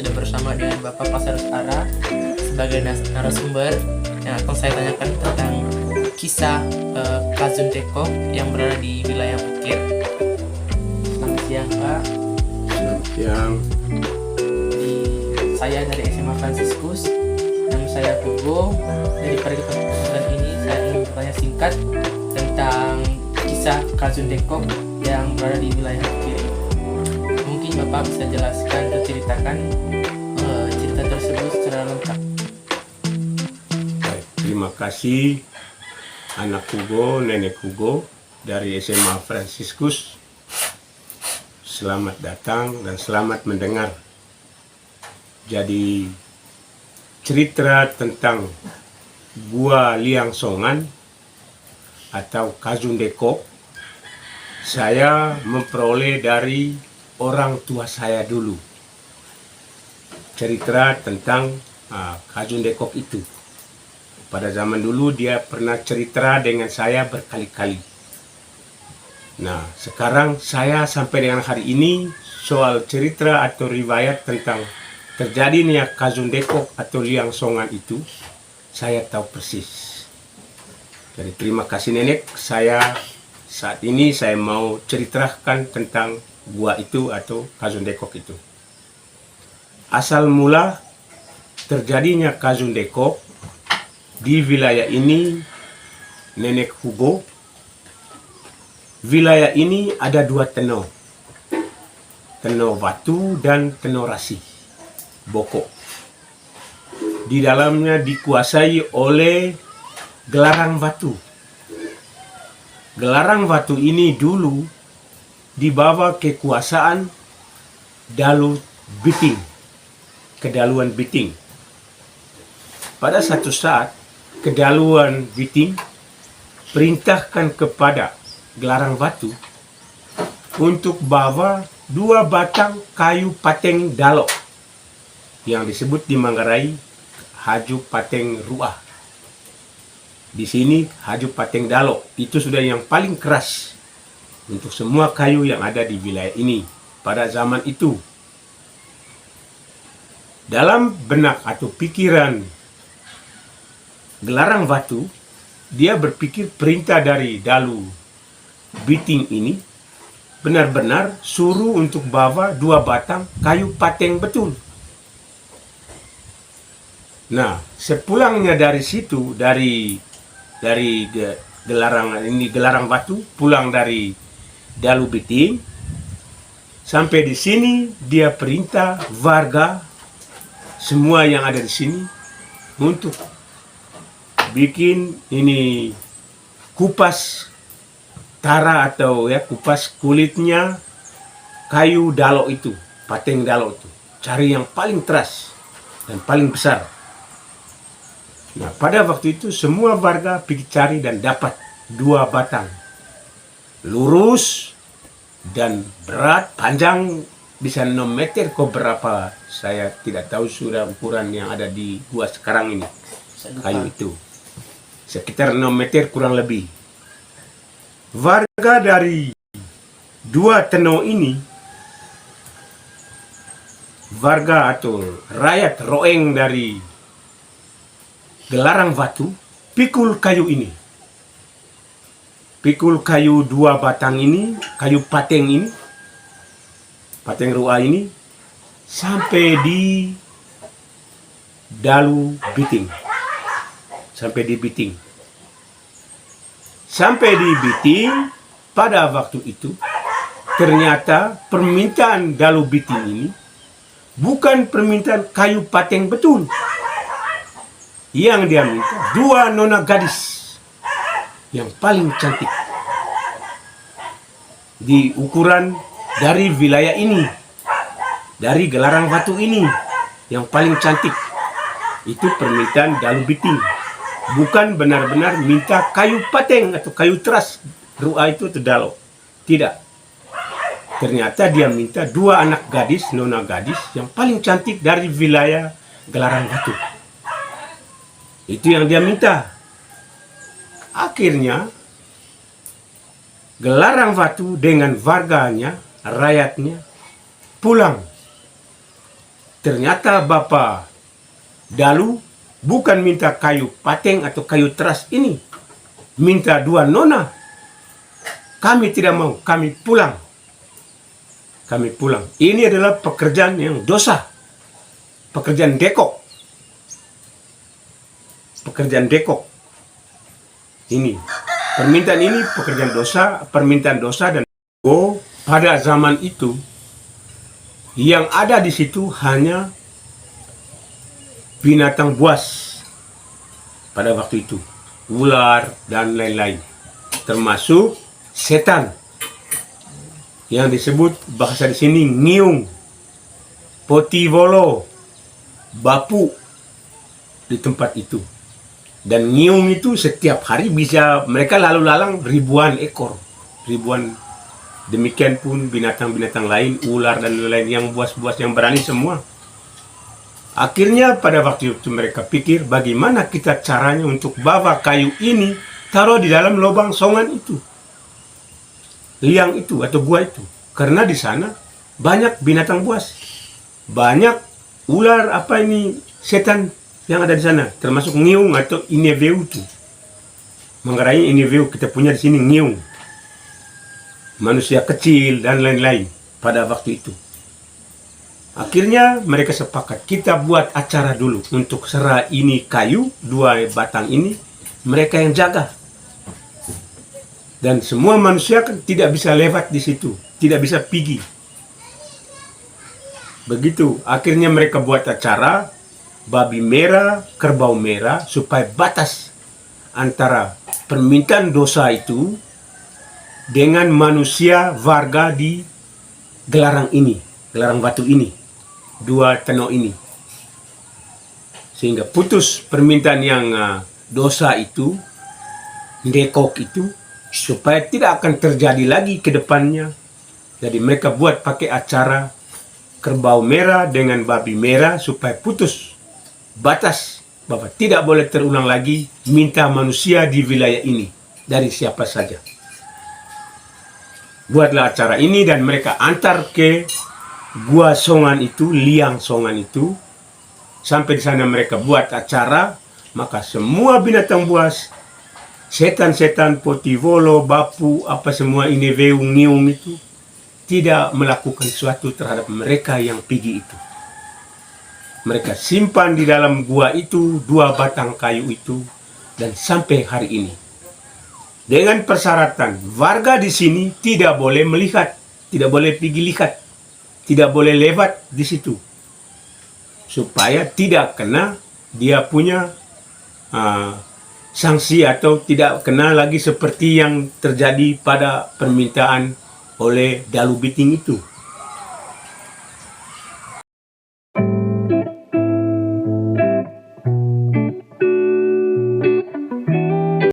sudah bersama dengan Bapak Pasarius Ara sebagai narasumber yang akan saya tanyakan tentang kisah Kazun Dekok yang berada di wilayah Ukir. Selamat siang Pak. Selamat siang. Saya dari SMA Fransiskus. Nama saya Hugo. Dari kesempatan ini saya ingin bertanya singkat tentang kisah Kazun Dekok yang berada di wilayah Ukir. Mungkin Bapak bisa jelaskan atau ceritakan cerita tersebut secara lengkap. Baik, terima kasih anak Hugo, nenek Hugo dari SMA Fransiskus. Selamat datang dan selamat mendengar. Jadi cerita tentang Gua Liang Songan atau Kazun Dekok saya memperoleh dari orang tua saya dulu. Cerita tentang Kazun Dekok itu. Pada zaman dulu dia pernah cerita dengan saya berkali-kali. Nah, sekarang saya sampai dengan hari ini soal cerita atau riwayat tentang terjadinya Kazun Dekok atau Liang Songan itu saya tahu persis. Jadi terima kasih nenek, saat ini saya mau ceritakan tentang gua itu atau Kazun Dekok itu. Asal mula terjadinya Kazun Dekok di wilayah ini nenek Hugo. Wilayah ini ada dua tenau. Tenau Batu dan Tenau Rasi. Boko. Di dalamnya dikuasai oleh Gelarang Batu. Gelarang Batu ini dulu di bawah kekuasaan Dalu Biting, Kedaluan Biting. Pada satu saat Kedaluan Biting perintahkan kepada Gelarang Batu untuk bawa 2 batang kayu pateng dalok yang disebut di Manggarai Haju Pateng Ruah. Di sini Haju Pateng Dalok itu sudah yang paling keras untuk semua kayu yang ada di wilayah ini pada zaman itu. Dalam benak atau pikiran Gelarang Batu, dia berpikir perintah dari Dalu Biting ini benar-benar suruh untuk bawa 2 batang kayu pateng betul. Nah, sepulangnya dari situ, dari Gelarang Batu, pulang dari Dalu Biting, sampai di sini dia perintah warga semua yang ada di sini untuk bikin ini kupas tara atau kupas kulitnya kayu dalok itu, pateng dalok itu. Cari yang paling keras dan paling besar. Nah, pada waktu itu semua warga pergi cari dan dapat 2 batang. Lurus dan berat, panjang bisa 6 meter ke berapa. Saya tidak tahu sudah ukuran yang ada di gua sekarang ini. Kayu itu. Sekitar 6 meter kurang lebih. Warga dari 2 tenau ini, warga atau rakyat roeng dari Gelarang Batu, pikul kayu ini. Pikul kayu 2 batang ini, kayu pateng ini, pateng ruah ini, sampai di Dalu Biting. Sampai di Biting. Sampai di Biting, pada waktu itu, ternyata permintaan Dalu Biting ini bukan permintaan kayu pateng betul. Yang dia minta 2 nona gadis yang paling cantik di ukuran dari wilayah ini, dari Gelarang Batu ini, yang paling cantik. Itu permintaan Dalu Biting, bukan benar-benar minta kayu pateng atau kayu teras ruah itu terdalo. Tidak. Ternyata dia minta 2 anak gadis, nona gadis yang paling cantik dari wilayah Gelarang Batu. Itu yang dia minta. Akhirnya Gelarang Batu dengan warganya, rakyatnya pulang ternyata Bapak Dalu bukan minta kayu pateng atau kayu teras ini, minta 2 nona. Kami tidak mau, kami pulang. Kami pulang. Ini adalah pekerjaan yang dosa. Pekerjaan dekok. Pekerjaan dekok. Ini. Permintaan ini pekerjaan dosa, permintaan dosa. Dan pada zaman itu, yang ada di situ hanya binatang buas pada waktu itu, ular dan lain-lain, termasuk setan yang disebut bahasa di sini ngiung, potivolo, bapu di tempat itu. Dan ngiung itu setiap hari bisa mereka lalu lalang ribuan ekor, ribuan. Demikian pun binatang-binatang lain, ular dan lain-lain yang buas-buas yang berani semua. Akhirnya pada waktu itu mereka pikir bagaimana kita caranya untuk bawa kayu ini taruh di dalam lubang songan itu, liang itu atau gua itu. Karena di sana banyak binatang buas, banyak ular setan yang ada di sana, termasuk ngiung atau ineveu itu. Manggarai ineveu kita punya di sini ngiung, manusia kecil dan lain-lain pada waktu itu. Akhirnya mereka sepakat, kita buat acara dulu untuk serah ini kayu, 2 batang ini, mereka yang jaga. Dan semua manusia kan tidak bisa lewat di situ, tidak bisa pergi. Begitu, akhirnya mereka buat acara, babi merah, kerbau merah, supaya batas antara permintaan dosa itu dengan manusia warga di gelarang ini, gelarang batu ini, 2 tenok ini, sehingga putus permintaan yang dosa itu, dekok itu, supaya tidak akan terjadi lagi ke depannya. Jadi mereka buat pakai acara kerbau merah dengan babi merah supaya putus batas bahwa tidak boleh terulang lagi minta manusia di wilayah ini dari siapa saja. Buatlah acara ini dan mereka antar ke gua songan itu, liang songan itu. Sampai di sana mereka buat acara, maka semua binatang buas, setan-setan, potivolo, bapu, apa semua ineveu, ngiung itu tidak melakukan sesuatu terhadap mereka yang pergi itu. Mereka simpan di dalam gua itu 2 batang kayu itu dan sampai hari ini. Dengan persyaratan warga di sini tidak boleh melihat, tidak boleh pergi lihat, tidak boleh lewat di situ, supaya tidak kena dia punya sanksi atau tidak kena lagi seperti yang terjadi pada permintaan oleh Dalu Biting itu.